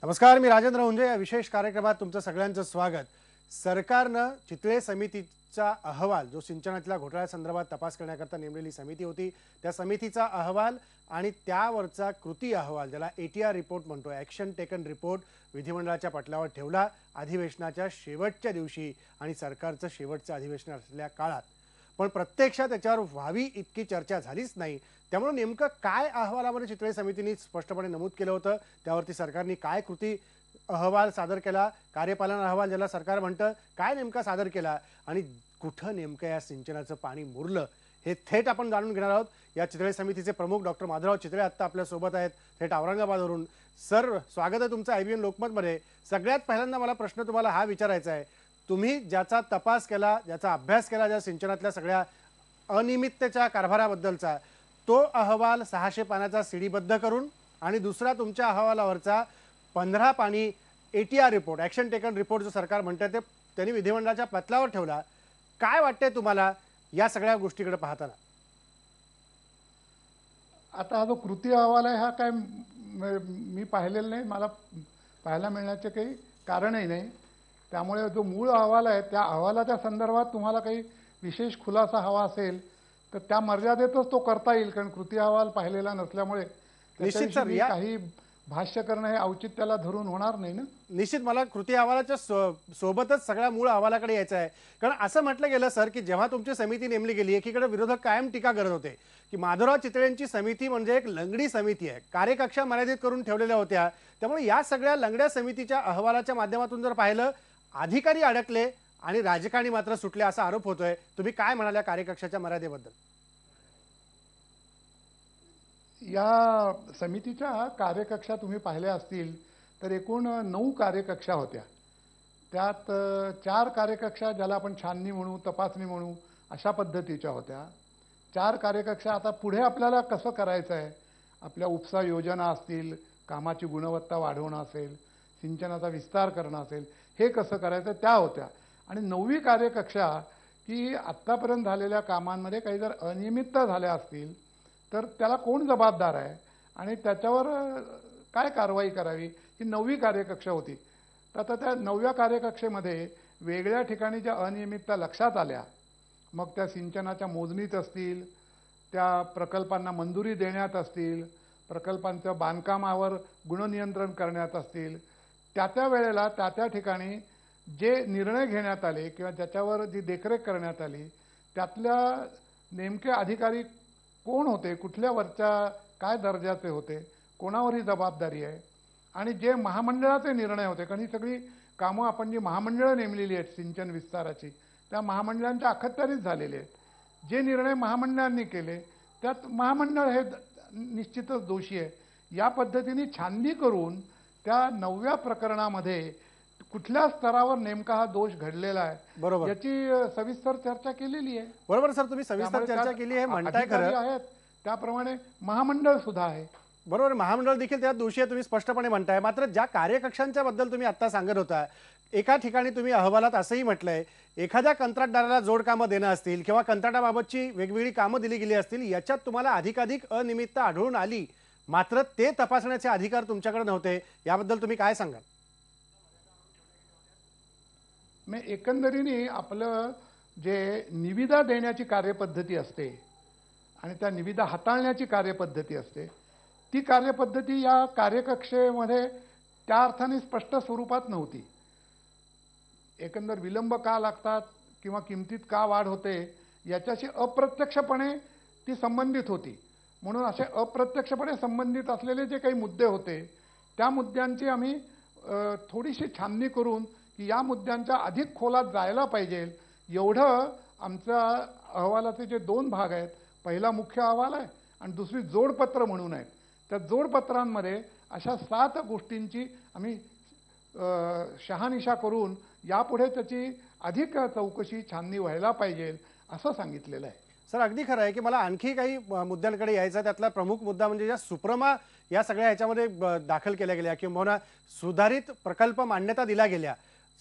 नमस्कार, मी राजेंद्र हुंजे. या विशेष कार्यक्रमात तुमचं सगळ्यांचं स्वागत. सरकारनं चितळे समितीचा अहवाल, जो सिंचनातल्या घोटाळ्यासंदर्भात तपास करण्याकरता नेमलेली समिती होती, त्या समितीचा अहवाल आणि त्यावरचा कृती अहवाल, ज्याला ATR रिपोर्ट म्हणतो, ॲक्शन टेकन रिपोर्ट, विधिमंडळाच्या पटलावर ठेवला अधिवेशनाच्या शेवटच्या दिवशी आणि सरकारचं शेवटचं अधिवेशन असलेल्या काळात. पण प्रत्यक्षात त्याच्यावर व्हावी इतकी चर्चा झालीच नाही. त्यामुळे नेमकं काय अहवालामध्ये चितळे समितीने स्पष्टपणे नमूद केलं होतं, त्यावरती सरकारने काय कृती अहवाल सादर केला, कार्यपालन अहवाल ज्याला सरकार म्हणतं, काय नेमका सादर केला आणि कुठं नेमकं या सिंचनाचं पाणी मुरलं, हे थेट आपण जाणून घेणार आहोत. या चितळे समितीचे प्रमुख डॉक्टर माधवराव चितळे आत्ता आपल्यासोबत आहेत, थेट औरंगाबादवरून. सर, स्वागत आहे तुमचं IBN लोकमतमध्ये. सगळ्यात पहिल्यांदा मला प्रश्न तुम्हाला हा विचारायचा आहे, तुम्ही ज्याचा तपास केला, ज्याचा अभ्यास केला, ज्या सिंचनातल्या सगळ्या अनियमिततेच्या कारभाराबद्दलचा, तो अहवाल 600 पानाचा सीडीबद्ध करून आणि दुसरा तुमच्या अहवालावरचा 15 पानी ATR report, action taken report, जो सरकार म्हणतं ते त्यांनी विधिमंडळाच्या पटलावर ठेवला. काय वाटतंय तुम्हाला या सगळ्या गोष्टीकडे पाहताना? आता हा जो कृती अहवाल आहे, हा काय मी पाहिलेला नाही, मला पाहायला मिळण्याचे काही कारणही नाही. त्यामुळे जो मूळ अहवाल आहे, त्या अहवालाच्या संदर्भात तुम्हाला काही विशेष खुलासा हवा असेल तर त्या मर्यादेतच तो करता येईल, कारण कृती अहवाल पाहिलेला नसल्यामुळे निश्चित सर, काही भाष्य करणं हे औचित्याला धरून होणार नाही ना. निश्चित मला कृती अहवालाच्या सोबतच सगळ्या मूळ अहवालाकडे यायचं आहे. कारण असं म्हटलं गेलं सर की जेव्हा तुमची समिती नेमली गेली, एकीकडे विरोधक कायम टीका करत होते की माधवराव चितळेंची समिती म्हणजे एक लंगडी समिती आहे, कार्यकक्षा मर्यादित करून ठेवलेल्या होत्या. त्यामुळे या सगळ्या लंगड्या समितीच्या अहवालाच्या माध्यमातून जर पाहिलं, अधिकारी अडकले आणि राजकारणी मात्र सुटले असा आरोप होतोय. तुम्ही काय म्हणाल्या कार्यकक्षाच्या मर्यादेबद्दल? या समितीच्या कार्यकक्षा तुम्ही पाहिल्या असतील तर एकूण 9 कार्यकक्षा होत्या. त्यात 4 कार्यकक्षा ज्याला आपण छाननी म्हणू, तपासणी म्हणू, अशा पद्धतीच्या होत्या. 4 कार्यकक्षा आता पुढे आपल्याला कसं करायचं आहे, आपल्या उपसा योजना असतील, कामाची गुणवत्ता वाढवणं असेल, सिंचनाचा विस्तार करणं असेल, हे कसं करायचं त्या होत्या. आणि 9वी कार्यकक्षा की आत्तापर्यंत झालेल्या कामांमध्ये काही जर अनियमितता झाल्या असतील तर त्याला कोण जबाबदार आहे आणि त्याच्यावर काय कारवाई करावी, ही 9वी कार्यकक्षा होती. तर आता त्या 9व्या कार्यकक्षेमध्ये वेगळ्या ठिकाणी ज्या अनियमितता लक्षात आल्या, मग त्या सिंचनाच्या मोजणीत असतील, त्या प्रकल्पांना मंजुरी देण्यात असतील, प्रकल्पांच्या बांधकामावर गुणनियंत्रण करण्यात असतील, त्या वेळेला त्या ठिकाणी जे निर्णय घेण्यात आले किंवा ज्याच्यावर जी देखरेख करण्यात आली, त्यातल्या नेमके अधिकारी कोण होते, कुठल्या वरच्या काय दर्जाचे होते, कोणावर ही जबाबदारी आहे, आणि जे महामंडळाचे निर्णय होते, कारण ही सगळी कामं आपण जी महामंडळं नेमलेली आहेत सिंचन विस्ताराची, त्या महामंडळांच्या अखत्यारीत झालेले आहेत. जे निर्णय महामंडळांनी केले त्यात महामंडळ हे निश्चितच दोषी आहे. या पद्धतीने छाननी करून त्या 9व्या प्रकरणामध्ये कुठल्या स्तरावर नेमका हा दोष घडलेला आहे, बरोबर, याची सविस्तर चर्चा केलेली आहे. बरोबर सर, तुम्ही सविस्तर चर्चा केली आहे म्हणताय. खरं आहेत त्याप्रमाणे महामंडळ सुद्धा आहे. बरोबर, महामंडळ देखील त्यात दोषी आहे, तुम्ही स्पष्टपणे म्हणताय. मात्र ज्या कार्यकक्षांच्या बद्दल तुम्ही आता सांगत होता, एका ठिकाणी तुम्ही अहवालात असंही म्हटलंय, एखाद्या कंत्राटदाराला जोड कामं देणं असतील किंवा कंत्राटाबाबतची वेगवेगळी कामं दिली गेली असतील, याच्यात तुम्हाला अधिकाधिक अनियमितता आढळून आली, मात्र ते तपासण्याचे अधिकार तुमच्याकडे नव्हते. याबद्दल तुम्ही काय सांगाल? मी एकंदरीने आपलं जे निविदा देण्याची कार्यपद्धती असते आणि त्या निविदा हाताळण्याची कार्यपद्धती असते, ती कार्यपद्धती या कार्यकक्षेमध्ये त्या अर्थाने स्पष्ट स्वरूपात नव्हती. एकंदर विलंब का लागतात किंवा किमतीत का वाढ होते, याच्याशी अप्रत्यक्षपणे ती संबंधित होती. म्हणून असे अप्रत्यक्षपणे संबंधित असलेले जे काही मुद्दे होते, त्या मुद्द्यांची आम्ही थोडीशी छाननी करून की या मुद्द्यांच्या अधिक खोलात जायला पाहिजे, एवढं आमच्या अहवालाचे जे 2 भाग आहेत, पहिला मुख्य अहवाल आहे आणि दुसरी जोडपत्र म्हणून आहेत. त्या जोडपत्रांमध्ये अशा 7 गोष्टींची आम्ही शहानिशा करून यापुढे त्याची अधिक चौकशी छाननी व्हायला पाहिजे असं सांगितलेलं आहे. सर, अगदी खरं आहे की मला आणखी काही मुद्द्यांकडे यायचं. त्यातला प्रमुख मुद्दा म्हणजे ज्या सुप्रमा या सगळ्या ह्याच्यामध्ये दाखल केल्या गेल्या किंवा सुधारित प्रकल्प मान्यता दिल्या गेल्या,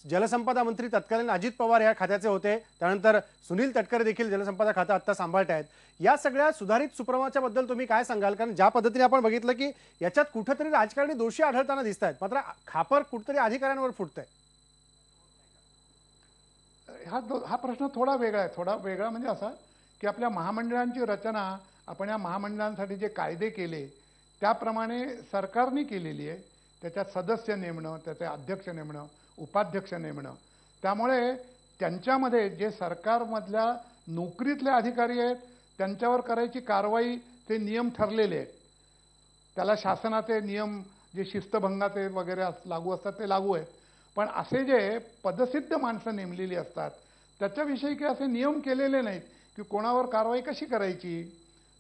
जलसंपदा मंत्री तत्कालीन अजित पवार या खात्याचे होते, त्यानंतर सुनील तटकरे देखील जलसंपदा खातं आता सांभाळत आहेत. या सगळ्या सुधारित सुप्रमाच्या बद्दल तुम्ही काय सांगाल? कारण ज्या पद्धतीने आपण बघितलं की याच्यात कुठेतरी राजकारणी दोषी आढळताना दिसत आहेत, मात्र खापर कुठेतरी अधिकाऱ्यांवर फुटतंय. हा प्रश्न थोडा वेगळा आहे. थोडा वेगळा म्हणजे असा की आपल्या महामंडळांची रचना आपण या महामंडळांसाठी जे कायदे केले त्याप्रमाणे सरकारने केलेली आहे. त्याच्यात सदस्य नेमणं, त्याचे अध्यक्ष नेमणं, उपाध्यक्ष नेमणं, त्यामुळे त्यांच्यामध्ये जे सरकारमधल्या नोकरीतले अधिकारी आहेत त्यांच्यावर करायची कारवाई ते नियम ठरलेले आहेत. त्याला शासनाचे नियम जे शिस्तभंगाचे वगैरे लागू असतात ते लागू आहेत. पण असे जे पदसिद्ध माणसं नेमलेली असतात त्याच्याविषयी काही असे नियम केलेले नाहीत की कोणावर कारवाई कशी करायची.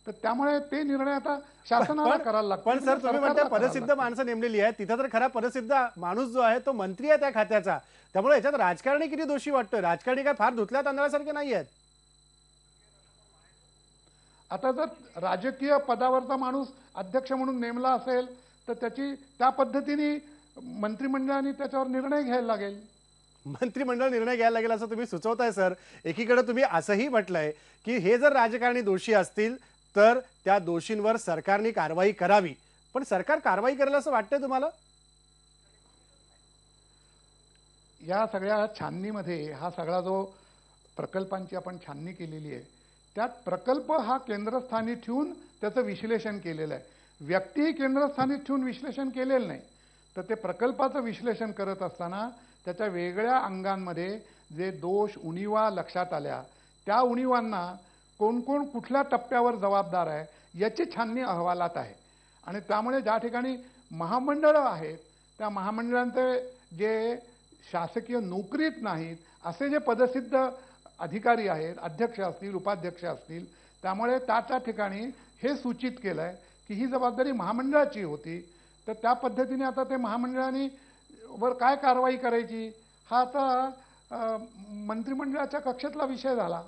तर त्यामुळे ते निर्णय आता शासनाला करायला लागतात. पण सर तुम्ही म्हणता पदसिद्ध माणसं नेमलेली आहेत, तिथं तर खरा पदसिद्ध माणूस जो आहे तो मंत्री आहे त्या खात्याचा, त्यामुळे याच्यात राजकारणी किती दोषी वाटतोय? राजकारणी काय फार धुतल्या तांदळासारखे नाही आहेत. आता जर राजकीय पदावरचा माणूस अध्यक्ष म्हणून नेमला असेल तर त्याची त्या पद्धतीने मंत्रिमंडळाने त्याच्यावर निर्णय घ्यायला लागेल. मंत्रिमंडळ निर्णय घ्यायला लागेल असं तुम्ही सुचवताय सर. एकीकडे तुम्ही असंही म्हटलंय की हे जर राजकारणी दोषी असतील तर त्या दोषींवर सरकारने कारवाई करावी, पण सरकार कारवाई करेल असं वाटतंय तुम्हाला? या सगळ्या छाननीमध्ये हा सगळा जो प्रकल्पांची आपण छाननी केलेली आहे त्यात प्रकल्प हा केंद्रस्थानी ठेवून त्याचं विश्लेषण केलेलं आहे. व्यक्तीही केंद्रस्थानी ठेवून विश्लेषण केलेलं नाही. तर ते प्रकल्पाचं विश्लेषण करत असताना त्याच्या वेगळ्या अंगांमध्ये जे दोष उणीवा लक्षात आल्या त्या उणीवांना कोण कोण कुठल्या टप्प्यावर जबाबदार आहे याची छाननी अहवालात आहे. आणि त्यामुळे ज्या ठिकाणी महामंडळं आहेत त्या महामंडळांचे जे शासकीय नोकरीत नाहीत असे जे पदसिद्ध अधिकारी आहेत, अध्यक्ष असतील, उपाध्यक्ष असतील, त्यामुळे त्या ठिकाणी हे सूचित केलं आहे की ही जबाबदारी महामंडळाची होती. तर त्या पद्धतीने आता ते महामंडळाने वर काय कारवाई करायची हा आता मंत्रिमंडळाच्या कक्षेतला विषय झाला.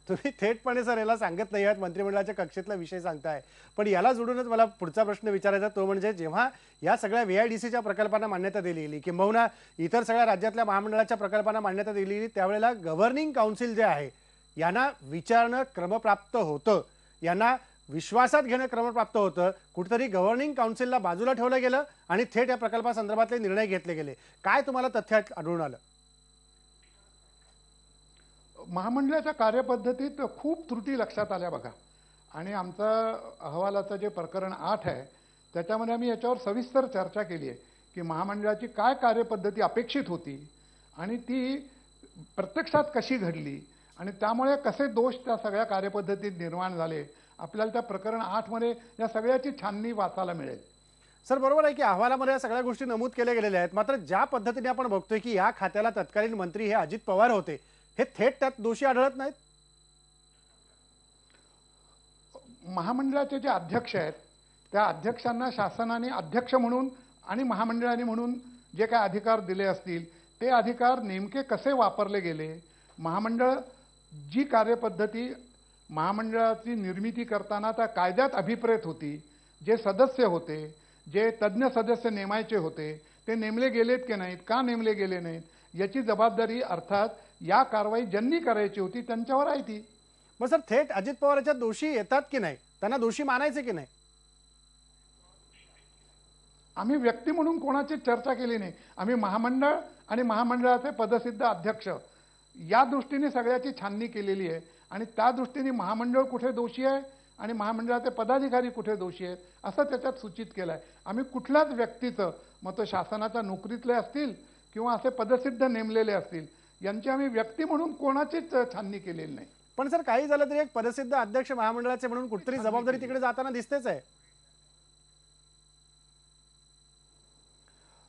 तुम्ही थेटपणे सर याला सांगत नाही आहात, मंत्रिमंडळाच्या कक्षेतला विषय सांगताय. पण याला जोडूनच मला पुढचा प्रश्न विचारायचा तो म्हणजे जेव्हा या सगळ्या VIDCच्या प्रकल्पांना मान्यता दिली गेली किंबहुना इतर सगळ्या राज्यातल्या महामंडळाच्या प्रकल्पांना मान्यता दिली गेली त्यावेळेला गव्हर्निंग काउन्सिल जे आहे यांना विचारणं क्रमप्राप्त होतं, यांना विश्वासात घेणं क्रमप्राप्त होतं. कुठेतरी गव्हर्निंग काउन्सिलला बाजूला ठेवलं गेलं आणि थेट या प्रकल्पासंदर्भातले निर्णय घेतले गेले. काय तुम्हाला तथ्यात आढळून आलं? महामंडळाच्या कार्यपद्धतीत खूप त्रुटी लक्षात आल्या बघा. आणि आमचा अहवालाचं जे प्रकरण 8 आहे त्याच्यामध्ये आम्ही याच्यावर सविस्तर चर्चा केली आहे की महामंडळाची काय कार्यपद्धती अपेक्षित होती आणि ती प्रत्यक्षात कशी घडली आणि त्यामुळे कसे दोष त्या सगळ्या कार्यपद्धतीत निर्माण झाले. आपल्याला त्या प्रकरण 8 मध्ये या सगळ्याची छाननी वाचायला मिळेल. सर बरोबर आहे की अहवालामध्ये या सगळ्या गोष्टी नमूद केल्या गेलेल्या आहेत, मात्र ज्या पद्धतीने आपण बघतोय की या खात्याला तत्कालीन मंत्री हे अजित पवार होते, हे थेट त्यात दोषी आढळत नाहीत. महामंडळाचे जे अध्यक्ष आहेत त्या अध्यक्षांना शासनाने अध्यक्ष म्हणून आणि महामंडळाने म्हणून जे काही अधिकार दिले असतील ते अधिकार नेमके कसे वापरले गेले, महामंडळ जी कार्यपद्धती महामंडळाची निर्मिती करताना त्या कायद्यात अभिप्रेत होती, जे सदस्य होते, जे तज्ज्ञ सदस्य नेमायचे होते ते नेमले गेलेत की नाहीत, का नेमले गेले नाहीत याची जबाबदारी अर्थात या कारवाई ज्यांनी करायची होती त्यांच्यावर आहे ती. मग सर थेट अजित पवार याच्यात दोषी येतात की नाही, त्यांना दोषी मानायचे की नाही? आम्ही व्यक्ती म्हणून कोणाची चर्चा केली नाही. आम्ही महामंडळ आणि महामंडळाचे पदसिद्ध अध्यक्ष या दृष्टीने सगळ्याची छाननी केलेली आहे आणि त्या दृष्टीने महामंडळ कुठे दोषी आहे आणि महामंडळाचे पदाधिकारी कुठे दोषी आहेत असं त्याच्यात सूचित केलं आहे. आम्ही कुठल्याच व्यक्तीचं मग तो शासनाच्या नोकरीतले असतील किंवा असे पदसिद्ध नेमलेले असतील यांची आम्ही व्यक्ती म्हणून कोणाचीच छाननी केलेली नाही. पण सर काही झालं तरी एक पदसिद्ध अध्यक्ष महामंडळाचे म्हणून कुठतरी जबाबदारी तिकडे जाताना दिसतेच आहे.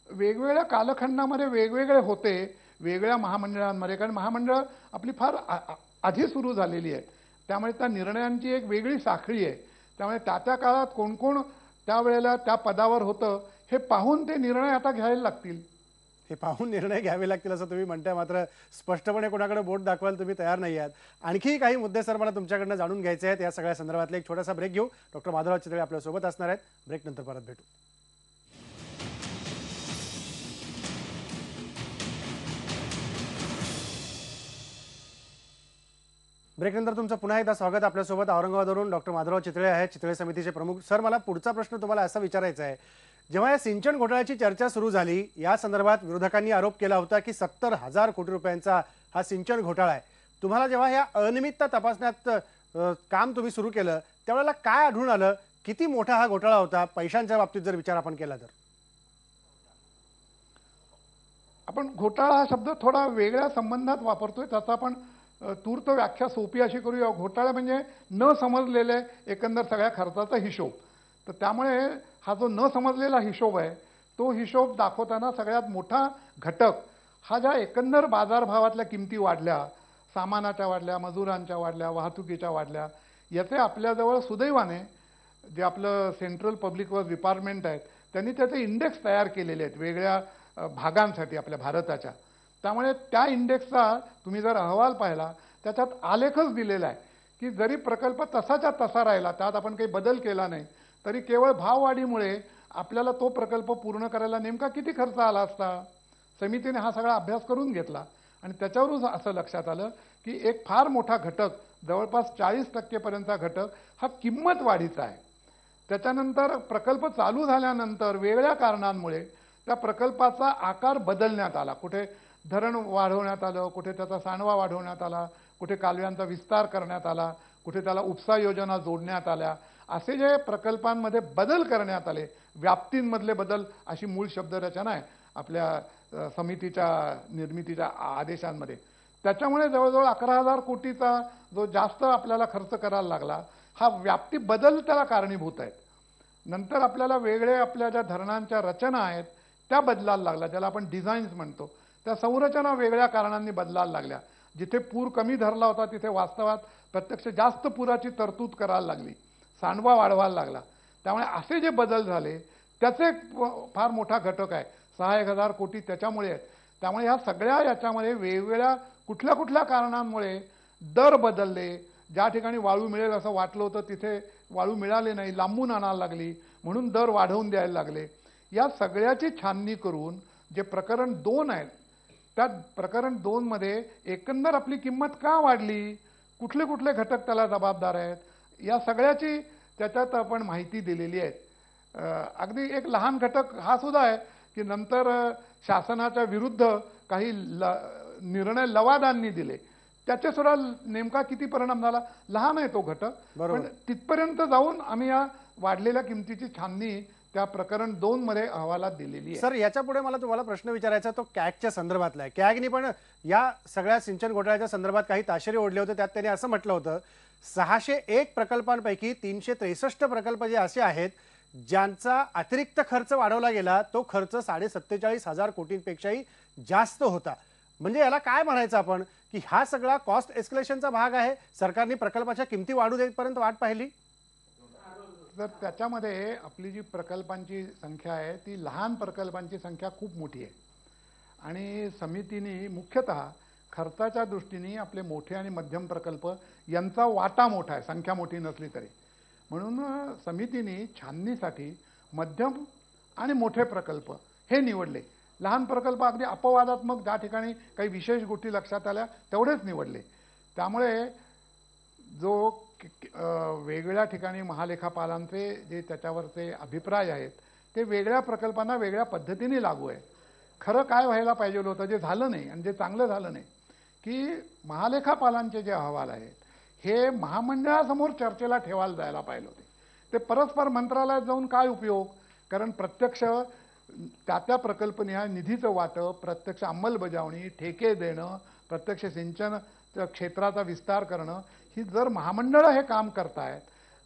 वेगवेगळ्या कालखंडामध्ये वेगवेगळे होते वेगळ्या महामंडळांमध्ये, कारण महामंडळ आपली फार आधी सुरू झालेली आहे त्यामुळे त्या निर्णयांची एक वेगळी साखळी आहे. त्यामुळे त्या काळात कोण कोण त्यावेळेला त्या पदावर होतं हे पाहून ते निर्णय आता घ्यायला लागतील. हे पाहून निर्णय घ्यावे लागतील असं तुम्ही म्हणताय, मात्र स्पष्टपणे कोणाकडे बोट दाखवायला तुम्ही तयार नाही आहात. आणखी काही मुद्दे सर मला तुमच्याकडनं जाणून घ्यायचे आहेत. या सगळ्या संदर्भातला एक छोटासा ब्रेक घेऊ. डॉक्टर माधवराव चितळे आपल्यासोबत असणार आहेत. ब्रेक नंतर परत भेटू. ब्रेकनंतर तुमचं पुन्हा एकदा स्वागत. आपल्यासोबत औरंगाबादवरून डॉक्टर माधवराव चितळे आहेत, चितळे समितीचे प्रमुख. सर, मला पुढचा प्रश्न तुम्हाला असा विचारायचा आहे, जेव्हा या सिंचन घोटाळ्याची चर्चा सुरू झाली, या संदर्भात विरोधकांनी आरोप केला होता की 70,000 कोटी रुपयांचा हा सिंचन घोटाळा आहे. तुम्हाला जेव्हा या अनियमितता तपासण्यात काम तुम्ही सुरू केलं, त्यावेळेला काय आढळून आलं? किती मोठा हा घोटाळा होता पैशांच्या बाबतीत जर विचार आपण केला तर? आपण घोटाळा हा शब्द थोडा वेगळ्या संबंधात वापरतोय. त्याचा आपण तूर्त व्याख्या सोपी अशी करूया. घोटाळा म्हणजे न समजलेले एकंदर सगळ्या खर्चाचा हिशोब. तर त्यामुळे हा जो न समजलेला हिशोब आहे, तो हिशोब दाखवताना सगळ्यात मोठा घटक हा ज्या एकंदर बाजारभावातल्या किमती वाढल्या, सामानाच्या वाढल्या, मजुरांच्या वाढल्या, वाहतुकीच्या वाढल्या, याचे आपल्याजवळ सुदैवाने जे आपलं सेंट्रल पब्लिक वर्क डिपार्टमेंट आहेत, त्यांनी त्याचे इंडेक्स तयार केलेले आहेत वेगळ्या भागांसाठी आपल्या भारताच्या. त्यामुळे त्या इंडेक्सचा तुम्ही जर अहवाल पाहिला, त्याच्यात आलेखच दिलेला आहे की जरी प्रकल्प तसाच्या तसा राहिला, त्यात आपण काही बदल केला नाही, तरी केवळ भाववाढीमुळे आपल्याला तो प्रकल्प पूर्ण करायला नेमका किती खर्च आला असता. समितीने हा सगळा अभ्यास करून घेतला आणि त्याच्यावरून असं लक्षात आलं की एक फार मोठा घटक, जवळपास 40% पर्यंतचा घटक हा किंमत वाढीचा आहे. त्याच्यानंतर प्रकल्प चालू झाल्यानंतर वेगळ्या कारणांमुळे त्या प्रकल्पाचा आकार बदलण्यात आला. कुठे धरण वाढवण्यात आलं, कुठे त्याचा सांडवा वाढवण्यात आला, कुठे कालव्यांचा विस्तार करण्यात आला, कुठे त्याला उपसा योजना जोडण्यात आल्या. असे जे प्रकल्पांमध्ये बदल करण्यात आले, व्याप्तींमधले बदल अशी मूळ शब्दरचना आहे आपल्या समितीच्या निर्मितीच्या आदेशांमध्ये. त्याच्यामुळे जवळजवळ 11,000 कोटीचा जो जास्त आपल्याला खर्च करायला लागला, हा व्याप्ती बदल त्याला कारणीभूत आहेत. नंतर आपल्याला वेगळे आपल्या ज्या धरणांच्या रचना आहेत त्या बदलायला लागल्या, ज्याला आपण डिझाईन्स म्हणतो. त्या संरचना वेगळ्या कारणांनी बदलायला लागल्या. जिथे पूर कमी धरला होता तिथे वास्तवात प्रत्यक्ष जास्त पुराची तरतूद करायला लागली, सांडवा वाढवायला लागला. त्यामुळे असे जे बदल झाले त्याचे फार मोठा घटक आहे, 6,000 कोटी त्याच्यामुळे आहेत. त्यामुळे ह्या सगळ्या याच्यामध्ये वेगवेगळ्या कुठल्या कुठल्या कारणांमुळे दर बदलले. ज्या ठिकाणी वाळू मिळेल असं वाटलं होतं तिथे वाळू मिळाली नाही, लांबून आणायला लागली, म्हणून दर वाढवून द्यायला लागले. या सगळ्याची छाननी करून जे प्रकरण 2 आहे, त्या प्रकरण 2 मध्ये एकंदर आपली किंमत का वाढली, कुठले कुठले घटक त्याला जबाबदार आहेत, या सगळ्याची त्याच्यात आपण माहिती दिलेली आहे. अगदी एक लहान घटक हा सुद्धा आहे की नंतर शासनाच्या विरुद्ध काही निर्णय लवादांनी दिले, त्याचे सुद्धा नेमका किती परिणाम झाला. लहान आहे तो घटक, पण तिथपर्यंत जाऊन आम्ही या वाढलेल्या किमतीची छाननी त्या प्रकरण 2 मध्ये अहवालात दिलेली आहे. सर, याच्या पुढे मला तुम्हाला प्रश्न विचारायचा तो कॅगच्या संदर्भातला आहे. कॅगने पण या सगळ्या सिंचन घोटाळ्याच्या संदर्भात काही ताशेरे ओढले होते. त्यात त्यांनी असं म्हटलं होतं 601 प्रकल्पांपैकी 363 प्रकल्प जे असे आहेत ज्यांचा अतिरिक्त खर्च वाढवला गेला, तो खर्च 47,500 कोटींपेक्षाही जास्त होता. म्हणजे याला काय म्हणायचं आपण की हा सगळा कॉस्ट एस्केलेशनचा भाग आहे? सरकारने प्रकल्पाच्या किमती वाढू देईपर्यंत वाट पाहिली. तर त्याच्यामध्ये आपली जी प्रकल्पांची संख्या आहे ती लहान प्रकल्पांची संख्या खूप मोठी आहे आणि समितीने मुख्यतः खर्चाच्या दृष्टीने आपले मोठे आणि मध्यम प्रकल्प यांचा वाटा मोठा आहे, संख्या मोठी नसली तरी. म्हणून समितीने छाननीसाठी मध्यम आणि मोठे प्रकल्प हे निवडले. लहान प्रकल्प अगदी अपवादात्मक ज्या ठिकाणी काही विशेष गोष्टी लक्षात आल्या तेवढेच निवडले. त्यामुळे जो वेगवेगळ्या ठिकाणी महालेखापालांचे जे त्याच्यावरचे अभिप्राय आहेत ते वेगळ्या प्रकल्पांना वेगळ्या पद्धतीने लागू आहे. खरं काय व्हायला पाहिजे होतं, जे झालं नाही आणि जे चांगलं झालं नाही, की महालेखापालांचे जे अहवाल आहेत हे महामंडळासमोर चर्चेला ठेवायला जायला पाहिजे होते. ते परस्पर मंत्रालयात जाऊन काय उपयोग, कारण प्रत्यक्ष त्या प्रकल्पनिहाय निधीचं वाटप, प्रत्यक्ष अंमलबजावणी, ठेके देणं, प्रत्यक्ष सिंचन क्षेत्राचा विस्तार करणं, ही जर महामंडळं हे काम करतायत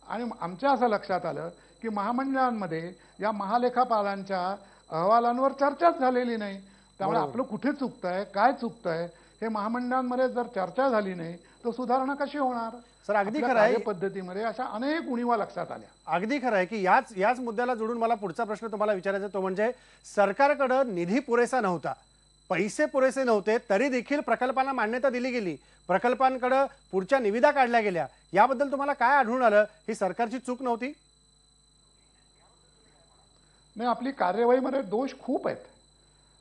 आणि आमच्या असं लक्षात आलं की महामंडळांमध्ये या महालेखापालांच्या अहवालांवर चर्चाच झालेली नाही. त्यामुळे आपलं कुठे चुकतंय, काय चुकतंय हे महामंडळांमध्ये जर चर्चा झाली नाही तर सुधारणा कशी होणार. सर, अगदी खरं आहे. पद्धतीमध्ये अशा अनेक उणीवा लक्षात आल्या. अगदी खरं आहे की याच मुद्द्याला जोडून मला पुढचा प्रश्न तुम्हाला विचारायचा तो म्हणजे सरकारकडे निधी पुरेसा नव्हता, पैसे पुरेसे नव्हते, तरी देखील प्रकल्पांना मान्यता दिली गेली, प्रकल्पांकडे पुढच्या निविदा काढल्या गेल्या. याबद्दल तुम्हाला काय आढळून आलं? ही सरकारची चूक नव्हती? नाही, आपली कार्यवाहीमध्ये दोष खूप आहेत.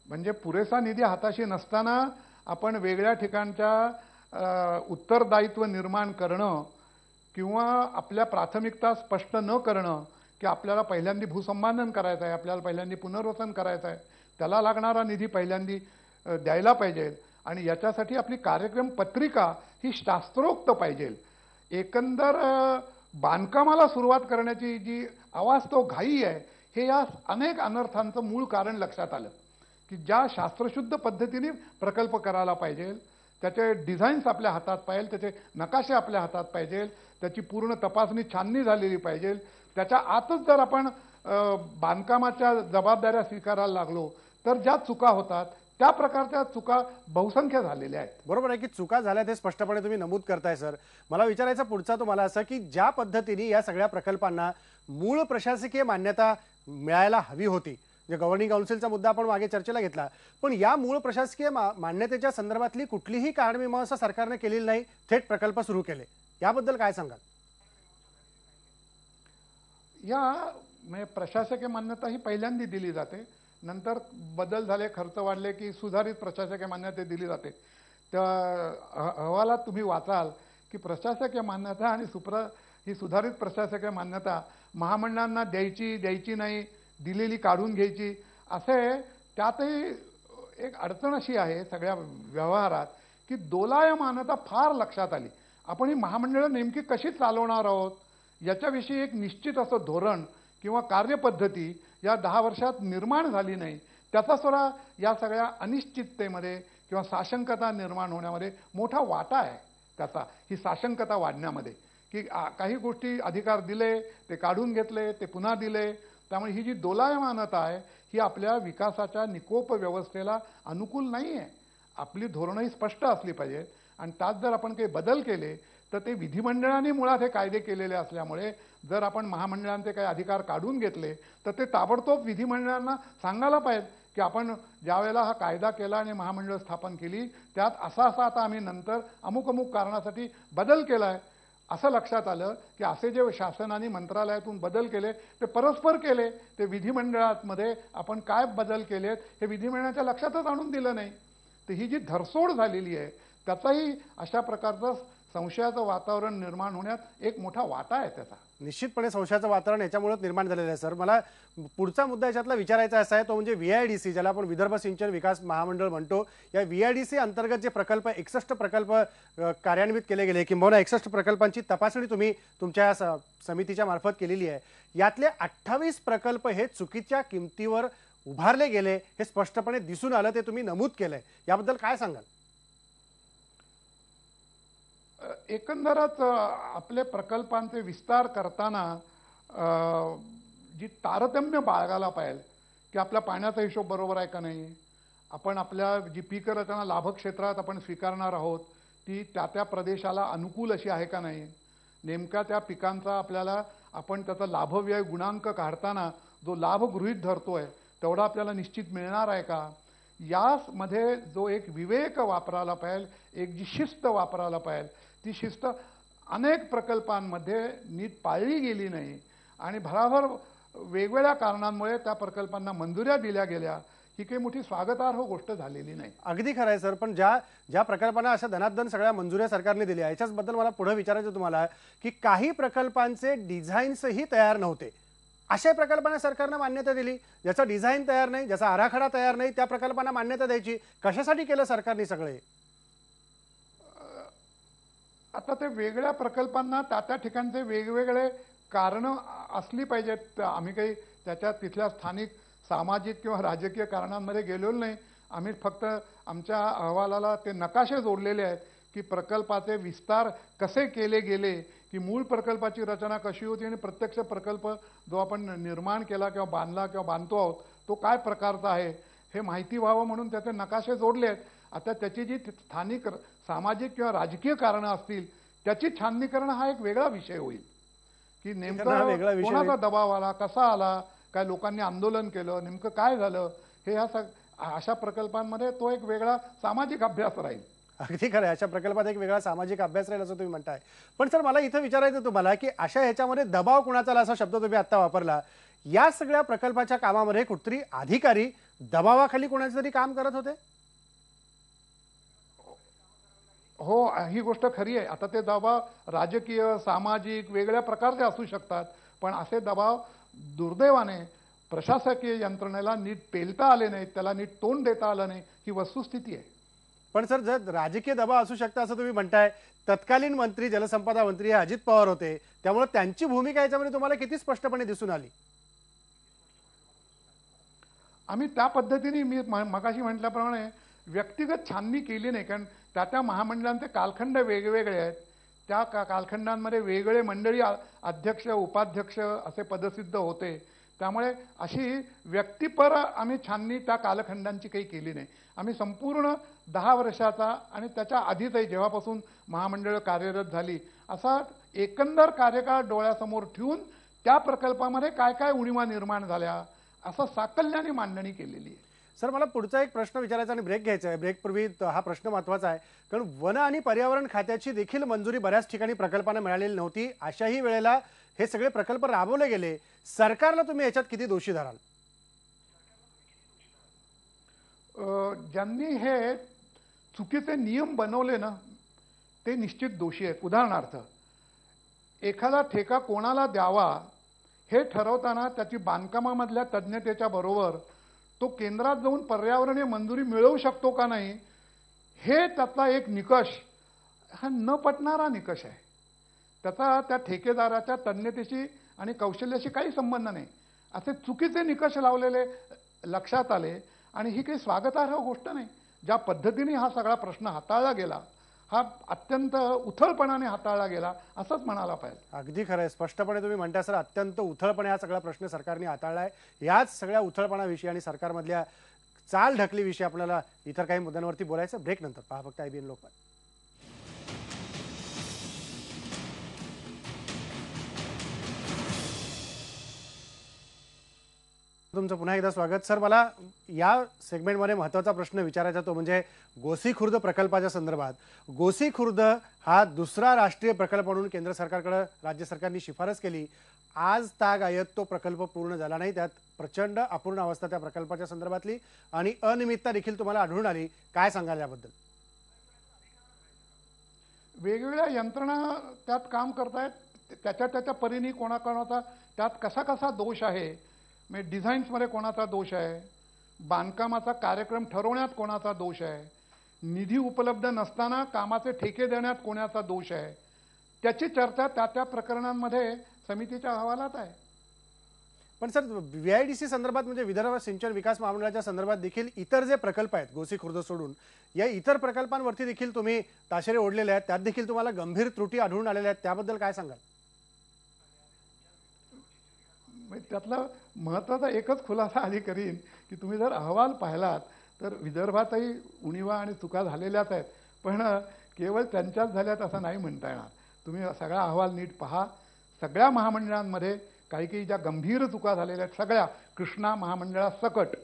म्हणजे पुरेसा निधी हाताशी नसताना आपण वेगळ्या ठिकाणच्या उत्तरदायित्व निर्माण करणं किंवा आपल्या प्राथमिकता स्पष्ट न करणं की आपल्याला पहिल्यांदी भूसंपादन करायचं आहे, आपल्याला पहिल्यांदी पुनर्वसन करायचं आहे, त्याला लागणारा निधी पहिल्यांदी द्यायला पाहिजे आणि याच्यासाठी आपली कार्यक्रम पत्रिका ही शास्त्रोक्त पाहिजे. एकंदर बांधकामाला सुरुवात करण्याची जी अवास्तव घाई आहे हे या अनेक अनर्थांचं मूळ कारण लक्षात आलं की ज्या शास्त्रशुद्ध पद्धतीने प्रकल्प करायला पाहिजे, त्याचे डिझाईन्स आपल्या हातात पाहिजे, त्याचे नकाशे आपल्या हातात पाहिजे, त्याची पूर्ण तपासणी छाननी झालेली पाहिजे. त्याच्या आतच जर आपण बांधकामाच्या जबाबदाऱ्या स्वीकारायला लागलो तर ज्या चुका होतात त्या प्रकारच्या चुका बहुसंख्य झालेल्या आहेत. बरोबर आहे की चुका झाल्या ते स्पष्टपणे तुम्ही नमूद करताय सर. मला विचारायचं पुढचा तुम्हाला असं की ज्या पद्धतीने या सगळ्या प्रकल्पांना मूळ प्रशासकीय मान्यता मिळायला हवी होती, जे गव्हर्निंग काउन्सिलचा मुद्दा आपण मागे चर्चेला घेतला, पण या मूळ प्रशासकीय मान्यतेच्या संदर्भातली कुठलीही कारणमीमांसा सरकारने केलेली नाही, थेट प्रकल्प सुरू केले, याबद्दल काय सांगाल? या म्हणजे प्रशासकीय मान्यता ही पहिल्यांदी दिली जाते, नंतर बदल झाले, खर्च वाढले की सुधारित प्रशासकीय मान्यता दिली जाते. त्या अहवालात तुम्ही वाचाल की प्रशासकीय मान्यता आणि ही सुधारित प्रशासकीय मान्यता महामंडळांना द्यायची नाही, दिलेली काढून घ्यायची, असे त्यातही एक अडचण अशी आहे सगळ्या व्यवहारात की दोलायमानता फार लक्षात आली. आपण ही महामंडळं नेमकी कशी चालवणार आहोत याच्याविषयी एक निश्चित असं धोरण किंवा कार्यपद्धती या 10 वर्षात निर्माण झाली नाही. त्याचा सुद्धा या सगळ्या अनिश्चिततेमध्ये किंवा साशंकता निर्माण होण्यामध्ये मोठा वाटा आहे. त्याचा ही साशंकता वाढण्यामध्ये की काही गोष्टी अधिकार दिले, ते काढून घेतले, ते पुन्हा दिले, त्यामुळे ही जी दोलायमानता आहे ही आपल्या विकासाच्या निकोप व्यवस्थेला अनुकूल नाही आहे. आपली धोरणंही स्पष्ट असली पाहिजेत आणि त्यात जर आपण काही बदल केले तर ते विधिमंडळाने मुळात हे कायदे केलेले असल्यामुळे जर आपण महामंडळांचे काही अधिकार काढून घेतले तर ते ताबडतोब विधिमंडळांना सांगायला पाहिजे की आपण ज्या वेळेला हा कायदा केला आणि महामंडळ स्थापन केली त्यात असा आता आम्ही नंतर अमुक कारणासाठी बदल केला आहे. असं लक्षात आलं की असे जे शासनाने मंत्रालयातून बदल केले ते परस्पर केले, ते विधिमंडळामध्ये आपण काय बदल केलेत हे विधिमंडळाच्या लक्षातच आणून दिलं नाही. तर ही जी धरसोड झालेली आहे त्याचाही अशा प्रकारचं संशयाचं वातावरण निर्माण होण्यात एक मोठा वाटा आहे. त्याचा निश्चितपणे संशयाचं वातावरण याच्यामुळे निर्माण झालेलं आहे. सर, मला पुढचा मुद्दा याच्यातला विचारायचा असा आहे तो म्हणजे VIDC, ज्याला आपण विदर्भ सिंचन विकास महामंडळ म्हणतो, या VIDC अंतर्गत जे प्रकल्प 61 प्रकल्प कार्यान्वित केले गेले, किंबहुना 61 प्रकल्पांची तपासणी तुम्ही तुमच्या समितीच्या मार्फत केलेली आहे, यातले 28 प्रकल्प हे चुकीच्या किमतीवर उभारले गेले हे स्पष्टपणे दिसून आलं, ते तुम्ही नमूद केलंय, याबद्दल काय सांगाल? एकंदरच आपले प्रकल्पांचे विस्तार करताना जी तारतम्य बाळगायला पाहिजे की आपल्या पाण्याचा हिशोब बरोबर आहे का नाही, आपण आपल्या जी पीक रचना लाभ क्षेत्रात आपण स्वीकारणार आहोत ती त्या प्रदेशाला अनुकूल अशी आहे का नाही, नेमका त्या पिकांचा आपल्याला आपण त्याचा लाभव्यय गुणांक काढताना जो लाभ गृहीत धरतोय तेवढा आपल्याला निश्चित मिळणार आहे का, यामध्ये जो एक विवेक वापरायला पाहिजे, एक जी शिस्त वापरायला पाहिजे, ती शिस्त अनेक प्रकल्पांमध्ये नीट पाळली गेली नाही आणि भराभर वेगवेगळ्या कारणांमुळे त्या प्रकल्पांना मंजुऱ्या दिल्या गेल्या. ही काही मोठी स्वागतार्ह गोष्ट झालेली नाही. अगदी खरं आहे सर, पण ज्या प्रकल्पांना अशा धनाधन सगळ्या मंजुऱ्या सरकारने दिल्या, याच्याबद्दल मला पुढे विचारायचं तुम्हाला की काही प्रकल्पांचे डिझाईन्सही तयार नव्हते, अशा प्रकल्पांना सरकारने मान्यता दिली. ज्याचा डिझाईन तयार नाही, ज्याचा आराखडा तयार नाही, त्या प्रकल्पांना मान्यता द्यायची कशासाठी केलं सरकारने सगळे? आता ते वेगळ्या प्रकल्पांना त्या ठिकाणचे वेगवेगळे कारण असली पाहिजेत. आम्ही काही तिथल्या स्थानिक सामाजिक किंवा राजकीय कारणांमध्ये गेलेलो नाही. आम्ही फक्त आमच्या अहवालाला ते नकाशे जोडलेले आहेत की प्रकल्पाचे विस्तार कसे केले गेले, की मूळ प्रकल्पाची रचना कशी होती आणि प्रत्यक्ष प्रकल्प जो आपण निर्माण केला किंवा बांधला किंवा बांधतो आहोत तो काय प्रकारचा आहे हे माहिती व्हावं म्हणून त्याचे नकाशे जोडले आहेत. आता त्याची जी स्थानिक सामाजिक किंवा राजकीय कारणं असतील त्याची छाननी करणं हा एक वेगळा विषय होईल की नेमका कोणाचा दबाव आला, कसा आला, काय लोकांनी आंदोलन केलं, नेमकं काय झालं, हे अशा प्रकल्पांमध्ये तो एक वेगळा सामाजिक अभ्यास राहील. अगदी खरं आहे, अशा प्रकल्पात एक वेगळा सामाजिक अभ्यास राहील असं तुम्ही म्हणताय. पण सर, मला इथं विचारायचं तुम्हाला की अशा ह्याच्यामध्ये दबाव कुणाचा असा शब्द तुम्ही आता वापरला, या सगळ्या प्रकल्पाच्या कामामध्ये कुठतरी अधिकारी दबावाखाली कोणाचे तरी काम करत होते? हो, ही गोष्ट खरी आहे. आता ते दबाव राजकीय, सामाजिक वेगळ्या प्रकारचे असू शकतात, पण असे दबाव दुर्दैवाने प्रशासकीय यंत्रणेला नीट पेलता आले नाहीत, त्याला नीट तोंड देता आलं नाही, ही वस्तुस्थिती आहे. पण सर, जर राजकीय दबाव असू शकता असं तुम्ही म्हणताय, तत्कालीन मंत्री, जलसंपदा मंत्री हे अजित पवार होते, त्यामुळे त्यांची भूमिका याच्यामध्ये तुम्हाला किती स्पष्टपणे दिसून आली? आम्ही त्या पद्धतीने मी मगाशी म्हटल्याप्रमाणे व्यक्तिगत छाननी केली नाही, कारण त्या महामंडळांचे कालखंड वेगवेगळे आहेत. त्या कालखंडांमध्ये वेगळे मंडळी अध्यक्ष, उपाध्यक्ष असे पदसिद्ध होते. त्यामुळे अशी व्यक्तिपर आम्ही छाननी त्या कालखंडांची काही केली नाही. आम्ही संपूर्ण 10 वर्षाचा आणि त्याच्या आधीचही जेव्हापासून महामंडळ कार्यरत झाली असा एकंदर कार्यकाळ डोळ्यासमोर ठेवून त्या प्रकल्पामध्ये काय काय उणिवा निर्माण झाल्या असं साकल्याने मांडणी केलेली आहे. सर, मला पुढचा एक प्रश्न विचारायचा आणि ब्रेक घ्यायचा आहे. ब्रेकपूर्वी हा प्रश्न महत्त्वाचा आहे, कारण वन आणि पर्यावरण खात्याची देखील मंजुरी बऱ्याच ठिकाणी प्रकल्पांना मिळालेली नव्हती. अशाही वेळेला हे सगळे प्रकल्प राबवले गेले. सरकारला तुम्ही याच्यात किती दोषी धराल? ज्यांनी हे चुकीचे नियम बनवले ना, ते निश्चित दोषी आहेत. उदाहरणार्थ, एखादा ठेका कोणाला द्यावा हे ठरवताना त्याची बांधकामामधल्या तज्ञतेच्या बरोबर तो केंद्रात जाऊन पर्यावरणीय मंजुरी मिळवू शकतो का नाही, हे त्यातला एक निकष, हा न पटणारा निकष आहे. त्याचा त्या ठेकेदाराच्या तज्ञतेशी आणि कौशल्याशी काही संबंध नाही. असे चुकीचे निकष लावलेले लक्षात आले आणि ही काही स्वागतार्ह गोष्ट नाही. ज्या पद्धतीने हा सगळा प्रश्न हाताळला गेला, हा अत्यंत उथळपणाने हाताळला गेला असंच म्हणायला पाहिजे. अगदी खरं आहे. स्पष्टपणे तुम्ही म्हणता सर, अत्यंत उथळपणे हा सगळा प्रश्न सरकारने हाताळलाय. याच सगळ्या उथळपणाविषयी आणि सरकारमधल्या चाल ढकलीविषयी आपल्याला इतर काही मुद्द्यांवरती बोलायचं. ब्रेक नंतर पहा फक्त IBN लोकमत. तुमचं पुन्हा एकदा स्वागत. सर, मला या सेगमेंटमध्ये महत्त्वाचा प्रश्न विचारायचा तो म्हणजे गोसी खुर्द प्रकल्पाच्या संदर्भात. गोसी खुर्द हा दुसरा राष्ट्रीय प्रकल्प म्हणून केंद्र सरकारकडे राज्य सरकारने शिफारस केली. आज तागायत तो प्रकल्प पूर्ण झाला नाही. त्यात प्रचंड अपूर्ण अवस्था त्या प्रकल्पाच्या संदर्भातली आणि अनियमितता देखील तुम्हाला आढळून आली. काय सांगाल याबद्दल? वेगवेगळ्या यंत्रणा त्यात काम करतायत, त्याच्या परीने कोणाकोणाचा त्यात कसा कसा दोष आहे, म्हणजे डिझाईन्समध्ये कोणाचा दोष आहे, बांधकामाचा कार्यक्रम ठरवण्यात कोणाचा दोष आहे, निधी उपलब्ध नसताना कामाचे ठेके देण्यात कोणाचा दोष आहे, त्याची चर्चा त्या प्रकरणांमध्ये समितीच्या अहवालात आहे. पण सर, VIDC संदर्भात म्हणजे विदर्भ सिंचन विकास महामंडळाच्या संदर्भात देखील इतर जे प्रकल्प आहेत गोसी खुर्द सोडून, या इतर प्रकल्पांवरती देखील तुम्ही ताशेरे ओढलेले आहेत. त्यात देखील तुम्हाला गंभीर त्रुटी आढळून आलेल्या आहेत. त्याबद्दल काय सांगाल? त्यातला महत्त्वाचा एकच खुलासा आधी करीन की तुम्ही जर अहवाल पाहिलात तर विदर्भातही उणिवा आणि चुका झालेल्याच आहेत, पण केवळ त्यांच्याच झाल्यात असं नाही म्हणता येणार. तुम्ही सगळा अहवाल नीट पहा. सगळ्या महामंडळांमध्ये काही काही ज्या गंभीर चुका झालेल्या आहेत, सगळ्या कृष्णा महामंडळासकट,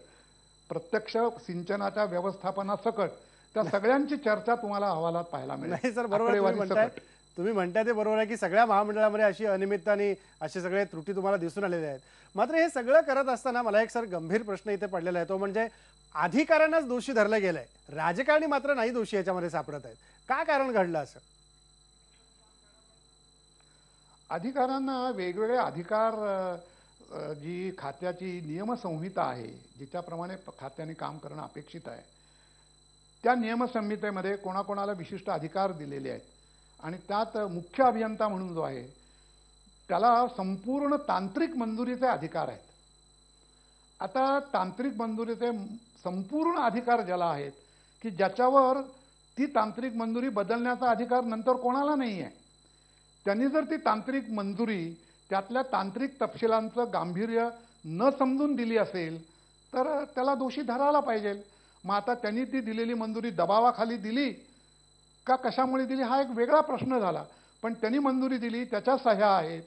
प्रत्यक्ष सिंचनाच्या व्यवस्थापनासकट, त्या सगळ्यांची चर्चा तुम्हाला अहवालात पाहायला मिळेल. नाही सर, बरोबर तुम्ही म्हणताय ते बरोबर आहे की सगळ्या महामंडळामध्ये अशी अनियमितता आणि असे सगळे त्रुटी तुम्हाला दिसून आलेल्या आहेत. मात्र हे सगळं करत असताना मला एक सर गंभीर प्रश्न इथे पडलेला आहे, तो म्हणजे अधिकाऱ्यांनाच दोषी धरलं गेलंय, राजकारणी मात्र नाही दोषी याच्यामध्ये सापडत आहेत. काय कारण घडलं असं? अधिकाऱ्यांना वेगवेगळे अधिकार, जी खात्याची नियमसंहिता आहे, जिच्याप्रमाणे खात्याने काम करणं अपेक्षित आहे, त्या नियमसंहितेमध्ये कोणाकोणाला विशिष्ट अधिकार दिलेले आहेत आणि त्यात मुख्य अभियंता म्हणून जो आहे त्याला संपूर्ण तांत्रिक मंजुरीचे अधिकार आहेत. आता तांत्रिक मंजुरीचे संपूर्ण अधिकार ज्याला आहेत की ज्याच्यावर ती तांत्रिक मंजुरी बदलण्याचा अधिकार नंतर कोणाला नाही आहे, त्यांनी जर ती तांत्रिक मंजुरी त्यातल्या तांत्रिक तपशिलांचं गांभीर्य न समजून दिली असेल तर त्याला दोषी धरायला पाहिजे. मग आता त्यांनी ती दिलेली मंजुरी दबावाखाली दिली का कशामुळे दिली हा एक वेगळा प्रश्न झाला, पण त्यांनी मंजुरी दिली, त्याच्या सह्या आहेत,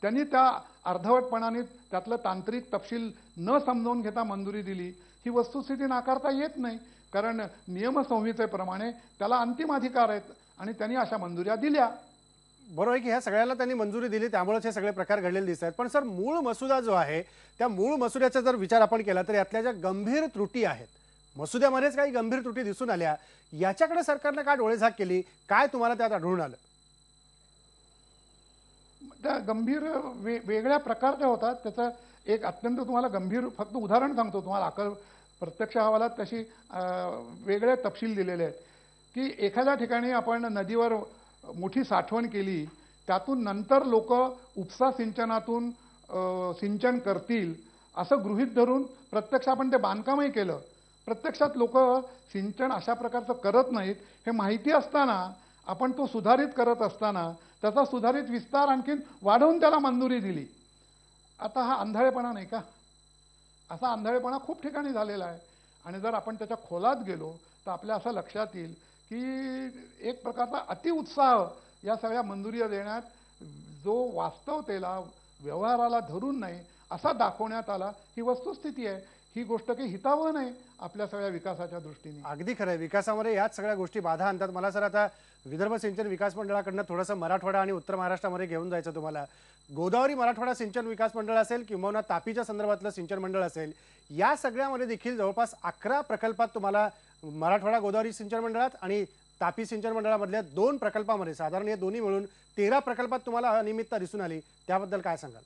त्यांनी त्या अर्धवटपणाने त्यातलं तांत्रिक तपशील न समजावून घेता मंजुरी दिली, ही वस्तुस्थिती नाकारता येत नाही. कारण नियमसंहितेप्रमाणे त्याला अंतिम अधिकार आहेत आणि त्यांनी अशा मंजुऱ्या दिल्या. बरोबर आहे की ह्या सगळ्याला त्यांनी मंजुरी दिली, त्यामुळेच हे सगळे प्रकार घडलेले दिसत आहेत. पण सर, मूळ मसुदा जो आहे त्या मूळ मसुद्याचा जर विचार आपण केला तर यातल्या ज्या गंभीर त्रुटी आहेत, मसुद्यामध्येच काही गंभीर त्रुटी दिसून आल्या, याच्याकडे सरकारनं काय डोळेझाक केली, काय तुम्हाला त्यात आढळून आलं? त्या गंभीर वेगळ्या प्रकारच्या होतात. त्याचं एक अत्यंत तुम्हाला गंभीर फक्त उदाहरण सांगतो तुम्हाला. प्रत्यक्ष अहवालात तशी वेगळे तपशील दिलेले आहेत की एखाद्या ठिकाणी आपण नदीवर मोठी साठवण केली, त्यातून नंतर लोक उपसा सिंचनातून सिंचन करतील असं गृहीत धरून प्रत्यक्ष आपण ते बांधकामही केलं. प्रत्यक्षात लोक सिंचन अशा प्रकारचं करत नाहीत हे माहिती असताना आपण तो सुधारित करत असताना त्याचा सुधारित विस्तार आणखीन वाढवून त्याला मंजुरी दिली. आता हा आंधळेपणा नाही का? असा आंधळेपणा खूप ठिकाणी झालेला आहे. आणि जर आपण त्याच्या खोलात गेलो तर आपल्या असं लक्षात येईल की एक प्रकारचा अतिउत्साह या सगळ्या मंजुरी देण्यात, जो वास्तवतेला व्यवहाराला धरून नाही असा दाखवण्यात आला, ही वस्तुस्थिती आहे. ही गोष्ट काही हितावह नाही आपल्या सगळ्या विकासाच्या दृष्टीने. अगदी खरं आहे. विकासामध्ये याच सगळ्या गोष्टी बाधा आणतात. मला सर आता विदर्भ सिंचन विकास मंडळाकडनं थोडंसं मराठवाडा आणि उत्तर महाराष्ट्रामध्ये घेऊन जायचं तुम्हाला. गोदावरी मराठवाडा सिंचन विकास मंडळ असेल किंवा तापीच्या संदर्भातलं सिंचन मंडळ असेल, या सगळ्यामध्ये देखील जवळपास 11 प्रकल्पात तुम्हाला मराठवाडा गोदावरी सिंचन मंडळात आणि तापी सिंचन मंडळामधल्या 2 प्रकल्पामध्ये साधारण हे दोन्ही मिळून 13 प्रकल्पात तुम्हाला अनियमितता दिसून आली. त्याबद्दल काय सांगाल?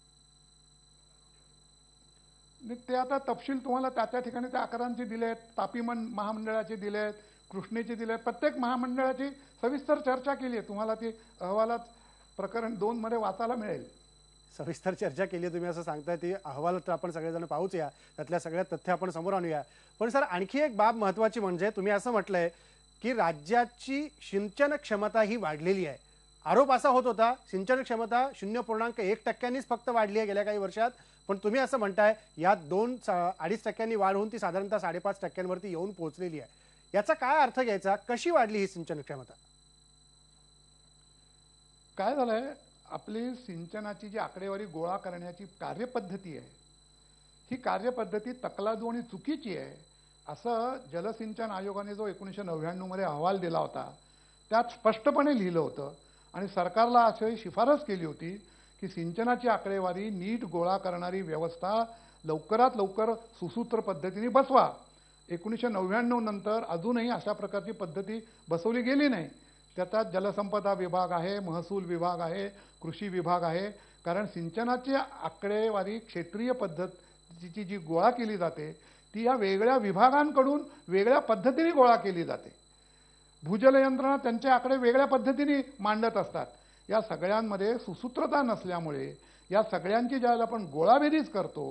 ते आता तपशील तुम्हाला त्या ठिकाणी त्या आकारांचे दिलेत, तापी महामंडळाचे दिलेत, कृष्णेचे दिलेत. प्रत्येक महामंडळाची सविस्तर चर्चा केली आहे. तुम्हाला ती अहवालात प्रकरण 2 मध्ये वाचायला मिळेल. सविस्तर चर्चा केली आहे तुम्ही असं सांगताय. ती अहवाल तर आपण सगळेजण पाहूच या, त्यातल्या सगळ्या तथ्य आपण समोर आणूया. पण सर आणखी एक बाब महत्वाची म्हणजे तुम्ही असं म्हटलंय की राज्याची सिंचन क्षमता ही वाढलेली आहे. आरोप असा होत होता सिंचन क्षमता 0.1% फक्त वाढली आहे गेल्या काही वर्षात, पण तुम्ही असं म्हणताय यात 2-2.5% वाढ होऊन ती साधारणतः 5.5% येऊन पोहोचलेली आहे. याचा काय अर्थ घ्यायचा? कशी वाढली ही सिंचन क्षमता? काय झालंय, आपली सिंचनाची जी आकडेवारी गोळा करण्याची कार्यपद्धती आहे, ही कार्यपद्धती तकलादू आणि चुकीची आहे असं जलसिंचन आयोगाने जो 1999 मध्ये अहवाल दिला होता त्यात स्पष्टपणे लिहिलं होतं. आणि सरकारला अशी शिफारस केली होती की सिंचनाची आकडेवारी नीट गोळा करणारी व्यवस्था लवकरात लवकर सुसूत्र पद्धतीने बसवा. 1999 नंतर अजूनही अशा प्रकारची पद्धती बसवली गेली नाही. त्यात जलसंपदा विभाग आहे, महसूल विभाग आहे, कृषी विभाग आहे. कारण सिंचनाची आकडेवारी क्षेत्रीय पद्धतीची जी गोळा केली जाते ती या वेगळ्या विभागांकडून वेगळ्या पद्धतीने गोळा केली जाते. भूजल यंत्रणा त्यांचे आकडे वेगळ्या पद्धतीने मांडत असतात. या सगळ्यांमध्ये सुसूत्रता नसल्यामुळे या सगळ्यांची ज्यावेळेला आपण गोळाबेरीज करतो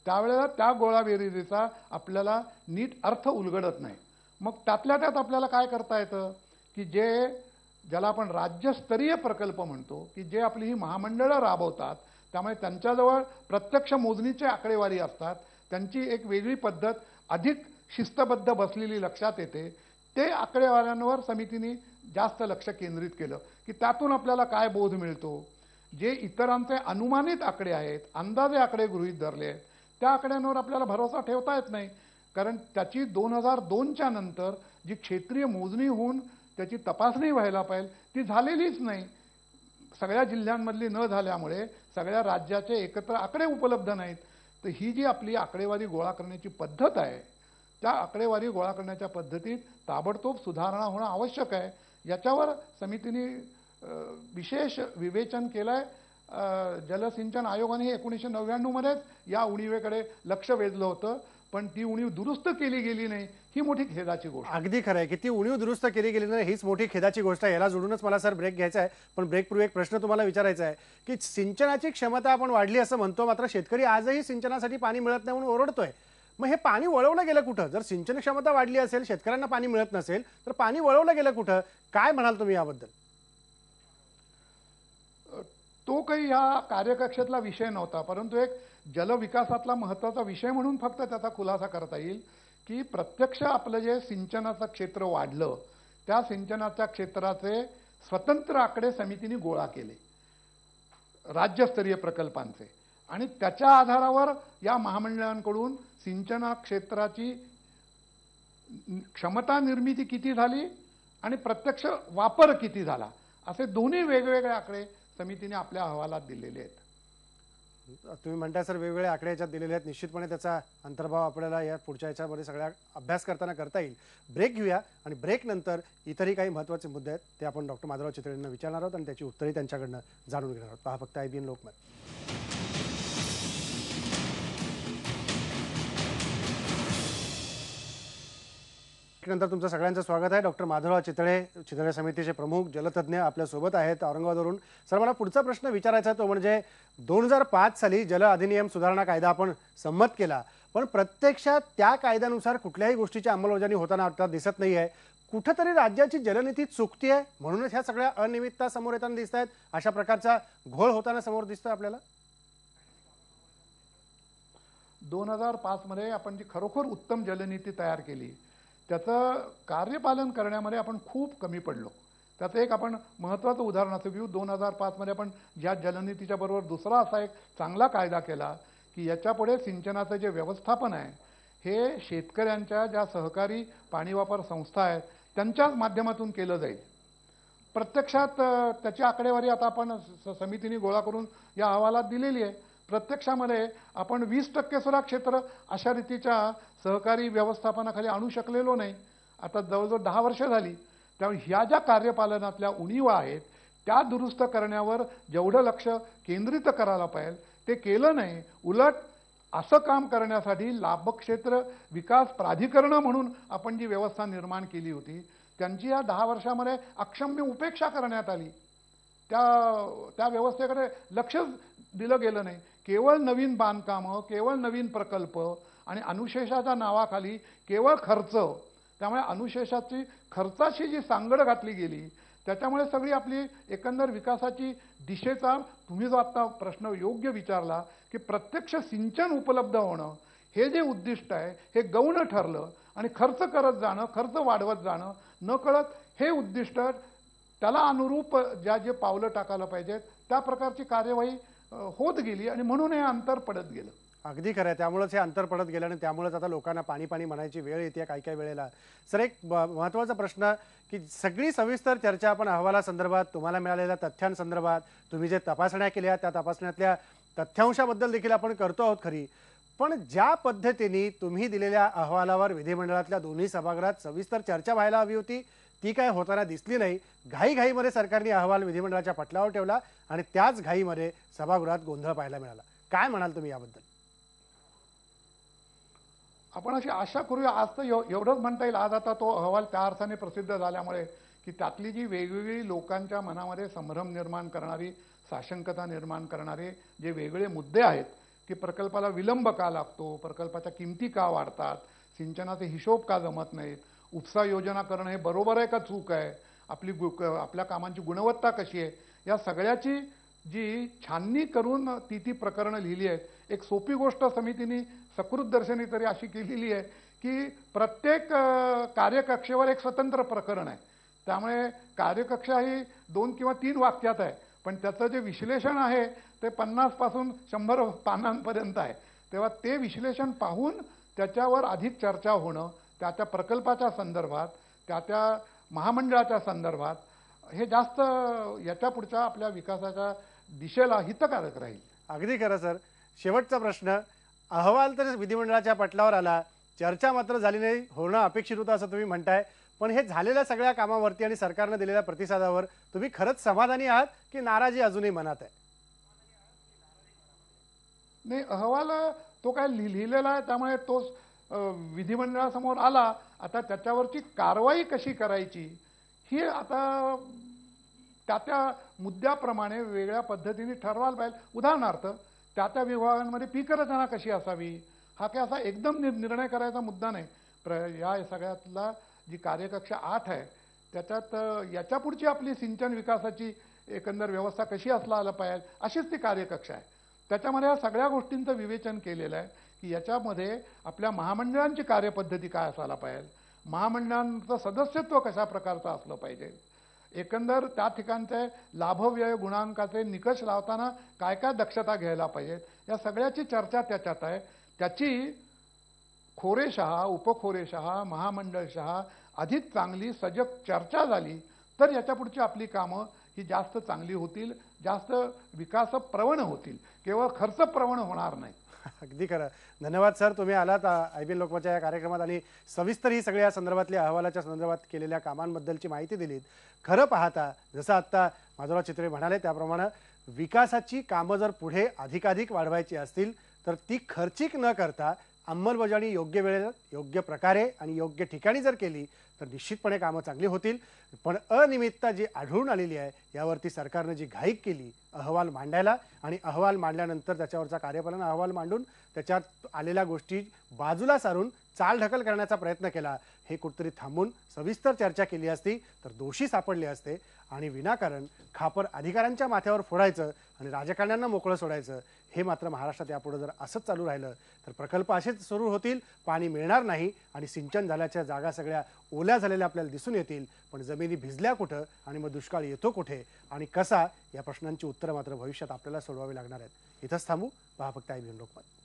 त्यावेळेला त्या गोळाबेरीचा आपल्याला नीट अर्थ उलगडत नाही. मग त्यातल्या त्यात आपल्याला काय करता येतं की ज्याला आपण राज्यस्तरीय प्रकल्प म्हणतो की जे आपली ही महामंडळं राबवतात, त्यामुळे त्यांच्याजवळ प्रत्यक्ष मोजणीचे आकडेवारी असतात, त्यांची एक वेगळी पद्धत अधिक शिस्तबद्ध बसलेली लक्षात येते. ते आकडेवाऱ्यांवर समितीने जास्त लक्ष केंद्रित केलं की त्यातून आपल्याला काय बोध मिळतो. जे इतरांचे अनुमानित आकडे आहेत, अंदाजे आकडे गृहीत धरले आहेत, त्या आकड्यांवर आपल्याला भरोसा ठेवता येत नाही. कारण त्याची 2002च्या नंतर जी क्षेत्रीय मोजणी होऊन त्याची तपासणी व्हायला पाहिजे ती झालेलीच नाही. सगळ्या जिल्ह्यांमधली न झाल्यामुळे सगळ्या राज्याचे एकत्र आकडे उपलब्ध नाहीत. तर ही जी आपली आकडेवारी गोळा करण्याची पद्धत आहे, त्या आकडेवारी गोळा करण्याच्या पद्धतीत ताबडतोब सुधारणा होणं आवश्यक आहे. याच्यावर समितीने विशेष विवेचन केलंय. जलसिंचन आयोगाने 1999 मध्येच या उणीवेकडे लक्ष वेधलं होतं, पण ती उणीव दुरुस्त केली गेली नाही, ही मोठी खेदाची गोष्ट. अगदी खरं आहे की ती उणीव दुरुस्त केली गेली नाही हीच मोठी खेदाची गोष्ट आहे. याला जोडूनच मला सर ब्रेक घ्यायचा आहे, पण ब्रेकपूर्वी एक प्रश्न तुम्हाला विचारायचा आहे की सिंचनाची क्षमता आपण वाढली असं म्हणतो, मात्र शेतकरी आजही सिंचनासाठी पाणी मिळत नाही म्हणून ओरडतोय. मग हे पाणी वळवलं गेलं कुठं? जर सिंचन क्षमता वाढली असेल, शेतकऱ्यांना पाणी मिळत नसेल, तर पाणी वळवलं गेलं कुठं? काय म्हणाल तुम्ही याबद्दल? तो काही या कार्यकक्षेतला विषय नव्हता, परंतु एक जलविकासातला महत्त्वाचा विषय म्हणून फक्त त्याचा खुलासा करता येईल की प्रत्यक्ष आपलं जे सिंचनाचं क्षेत्र वाढलं, त्या सिंचनाच्या क्षेत्राचे स्वतंत्र आकडे समितीने गोळा केले राज्यस्तरीय प्रकल्पांचे, आणि त्याच्या आधारावर या महामंडळांकडून सिंचना क्षेत्राची क्षमता निर्मिती किती झाली आणि प्रत्यक्ष वापर किती झाला, असे दोन्ही वेगवेगळे आकडे समितीने आपल्या अहवालात दिलेले आहेत. तुम्ही म्हणताय सर वेगवेगळे आकडे याच्यात दिलेले आहेत, निश्चितपणे त्याचा अंतर्भाव आपल्याला या पुढच्या याच्यामध्ये सगळ्या अभ्यास करताना करता येईल. ब्रेक घेऊया आणि ब्रेक नंतर इतरही काही महत्त्वाचे मुद्दे आहेत ते आपण डॉक्टर माधवराव चितळे यांना विचारणार आहोत आणि त्याची उत्तरही त्यांच्याकडनं जाणून घेणार आहोत. पहा फक्त IBN लोकमत. नंतर तुमचं सगळ्यांचं स्वागत आहे. डॉक्टर माधवराव चितळे, चितळे समितीचे प्रमुख जलतज्ञ आपल्यासोबत आहेत औरंगाबादवरून. सर, मला पुढचा प्रश्न विचारायचा आहे तो म्हणजे 2005 साली जल अधिनियम सुधारणा कायदा आपण संमत केला, पण प्रत्यक्षात त्या कायद्यानुसार कुठल्याही गोष्टीची अंमलबजावणी होताना आता दिसत नाही आहे. कुठेतरी राज्याची जलनीती चुकतीये, म्हणूनच ह्या सगळ्या अनियमितता समोर येताना दिसत आहेत, अशा प्रकारचा घोळ होताना समोर दिसतोय आपल्याला. 2005 मध्ये आपण जी खरोखर उत्तम जलनीती तयार केली त्याचं कार्यपालन करण्यामध्ये आपण खूप कमी पडलो. त्याचं एक आपण महत्त्वाचं उदाहरण असं घेऊ. 2005 मध्ये आपण ज्या जलनीतीच्या बरोबर दुसरा असा एक चांगला कायदा केला की याच्यापुढे सिंचनाचं जे व्यवस्थापन आहे हे शेतकऱ्यांच्या ज्या सहकारी पाणी वापर संस्था आहेत त्यांच्याच माध्यमातून केलं जाईल. प्रत्यक्षात त्याची आकडेवारी आता आपण समितीने गोळा करून या अहवालात दिलेली आहे. प्रत्यक्षामध्ये आपण 20% सुद्धा क्षेत्र अशा रीतीच्या सहकारी व्यवस्थापनाखाली आणू शकलेलो नाही. आता जवळजवळ 10 वर्ष झाली. त्यामुळे ह्या ज्या कार्यपालनातल्या उणीवा आहेत त्या दुरुस्त करण्यावर जेवढं लक्ष केंद्रित करायला पाहिजे ते केलं नाही. उलट असं काम करण्यासाठी लाभक्षेत्र विकास प्राधिकरण म्हणून आपण जी व्यवस्था निर्माण केली होती त्यांची या 10 वर्षामध्ये अक्षम्य उपेक्षा करण्यात आली. त्या व्यवस्थेकडे लक्षच दिलं गेलं नाही. केवळ नवीन बांधकामं, केवळ नवीन प्रकल्प आणि अनुशेषाच्या नावाखाली केवळ खर्च. त्यामुळे अनुशेषाची खर्चाशी जी सांगड घातली गेली त्याच्यामुळे सगळी आपली एकंदर विकासाची दिशेचा, तुम्ही जो आता प्रश्न योग्य विचारला की प्रत्यक्ष सिंचन उपलब्ध होणं हे जे उद्दिष्ट आहे हे गौण ठरलं आणि खर्च करत जाणं, खर्च वाढवत जाणं नकळत हे उद्दिष्ट त्याला अनुरूप जे पावलं टाकायला पाहिजेत त्या प्रकारची कार्यवाही होत गेली आणि म्हणून हे अंतर पडत गेलं. अगदी खरं आहे. त्यामुळेच हे अंतर पडत गेलं आणि त्यामुळेच आता लोकांना पाणी पाणी म्हणायची वेळ येते काही काही वेळेला. सर, एक महत्त्वाचा प्रश्न की सगळी सविस्तर चर्चा आपण अहवालासंदर्भात, तुम्हाला मिळालेल्या तथ्यांसंदर्भात, तुम्ही जे तपासण्या केल्या त्या तपासण्यातल्या तथ्यांशाबद्दल देखील आपण करतो आहोत खरी, पण ज्या पद्धतीने तुम्ही दिलेल्या अहवालावर विधिमंडळातल्या दोन्ही सभागृहात सविस्तर चर्चा व्हायला हवी होती ती काय होताना दिसली नाही. घाईघाईमध्ये सरकारने अहवाल विधिमंडळाच्या पटलावर ठेवला आणि त्याच घाईमध्ये सभागृहात गोंधळ पाहायला मिळाला. काय म्हणाल तुम्ही याबद्दल? आपण अशी आशा करूया. आज तर एवढंच म्हणता येईल, आज आता तो अहवाल त्या अर्थाने प्रसिद्ध झाल्यामुळे की त्यातली जी वेगवेगळी लोकांच्या मनामध्ये संभ्रम निर्माण करणारी, साशंकता निर्माण करणारे जे वेगळे मुद्दे आहेत की प्रकल्पाला विलंब का लागतो, प्रकल्पाच्या किमती का वाढतात, सिंचनाचे हिशोब का जमत नाहीत, उपसा योजना करणं हे बरोबर आहे का चूक आहे, आपल्या कामांची गुणवत्ता कशी आहे, या सगळ्याची जी छाननी करून ती प्रकरणं लिहिली आहेत. एक सोपी गोष्ट समितीने सकृत दर्शनी तरी अशी केलेली आहे की प्रत्येक कार्यकक्षेवर एक स्वतंत्र प्रकरण आहे. त्यामुळे कार्यकक्षा ही 2 किंवा 3 वाक्यात आहे, पण त्याचं जे विश्लेषण आहे ते 50 पासून 100 पानांपर्यंत आहे. तेव्हा ते विश्लेषण पाहून त्याच्यावर अधिक चर्चा होणं, त्या प्रकल्पाच्या संदर्भात, त्या महामंडळाच्या संदर्भात हे जास्त याच्या पुढच्या आपल्या विकासाच्या दिशेला हितकारक राहील. अगदी खरं सर. शेवटचा प्रश्न, अहवाल तर विधिमंडळाच्या पटलावर आला, चर्चा मात्र झाली नाही, होणं अपेक्षित होतं असं तुम्ही म्हणताय, पण हे झालेल्या सगळ्या कामावरती आणि सरकारने दिलेल्या प्रतिसादावर तुम्ही खरंच समाधानी आहात की नाराजी अजूनही मनात आहे? नाही, अहवाल तो काय लिहिलेला आहे त्यामुळे तो विधिमंडळासमोर आला. आता त्याच्यावरची कारवाई कशी करायची ही आता त्या मुद्द्याप्रमाणे वेगळ्या पद्धतीने ठरवायला पाहिजे. उदाहरणार्थ त्या विभागांमध्ये पीक रचना कशी असावी हा काय असा एकदम निर्णय करायचा मुद्दा नाही. या सगळ्यातला जी कार्यकक्षा 8 आहे त्याच्यात याच्या पुढची आपली सिंचन विकासाची एकंदर व्यवस्था कशी असला पाहिजे अशीच ती कार्यकक्षा आहे. त्याच्यामध्ये या सगळ्या गोष्टींचं विवेचन केलेलं आहे की याच्यामध्ये आपल्या महामंडळांची कार्यपद्धती काय असायला पाहिजे, महामंडळांचं सदस्यत्व कशा प्रकारचं असलं पाहिजे, एकंदर त्या ठिकाणचे लाभव्यय गुणांकाचे निकष लावताना काय काय दक्षता घ्यायला पाहिजेत या सगळ्याची चर्चा त्याच्यात आहे. त्याची खोरेशहा, उपखोरेशहा, महामंडळशहा अधिक चांगली सजग चर्चा झाली तर याच्या पुढची आपली कामं ही जास्त चांगली होतील, जास्त विकासप्रवण होतील, केवळ खर्चप्रवण होणार नाही. अगदी खरं. धन्यवाद सर, तुम्ही आलात IBN लोकमतच्या या कार्यक्रमात आणि सविस्तर ही सगळ्या संदर्भातल्या अहवालाच्या संदर्भात केलेल्या कामांबद्दलची माहिती दिलीत. खरं पाहता जसं आत्ता माधवराव चित्रे म्हणाले त्याप्रमाणे विकासाची कामं जर पुढे अधिकाधिक वाढवायची असतील तर ती खर्चिक न करता अंमलबजावणी योग्य वेळेत, योग्य प्रकारे आणि योग्य ठिकाणी जर केली तर निश्चितपणे कामं चांगली होतील. पण अनियमितता जी आढळून आलेली आहे यावरती सरकारनं जी घाईक केली अहवाल मांडायला आणि अहवाल मांडल्यानंतर त्याच्यावरचा कार्यपालन अहवाल मांडून त्याच्यात आलेल्या गोष्टी बाजूला सारून चालढकल करण्याचा प्रयत्न केला, हे कुठेतरी थांबून सविस्तर चर्चा केली असती तर दोषी सापडले असते आणि विनाकारण खापर अधिकाऱ्यांच्या माथ्यावर फोडायचं आणि राजकारण्यांना मोकळं सोडायचं हे मात्र महाराष्ट्रात यापुढे जर असंच चालू राहिलं तर प्रकल्प असेच सुरू होतील, पाणी मिळणार नाही आणि सिंचन झाल्याच्या जागा सगळ्या ओल्या झालेल्या आपल्याला दिसून येतील. पण जमिनी भिजल्या कुठं आणि मग दुष्काळ येतो कुठे आणि कसा, या प्रश्नांची उत्तरं मात्र भविष्यात आपल्याला सोडवावी लागणार आहेत. इथंच थांबू. पहा फक्त IBN लोकमत.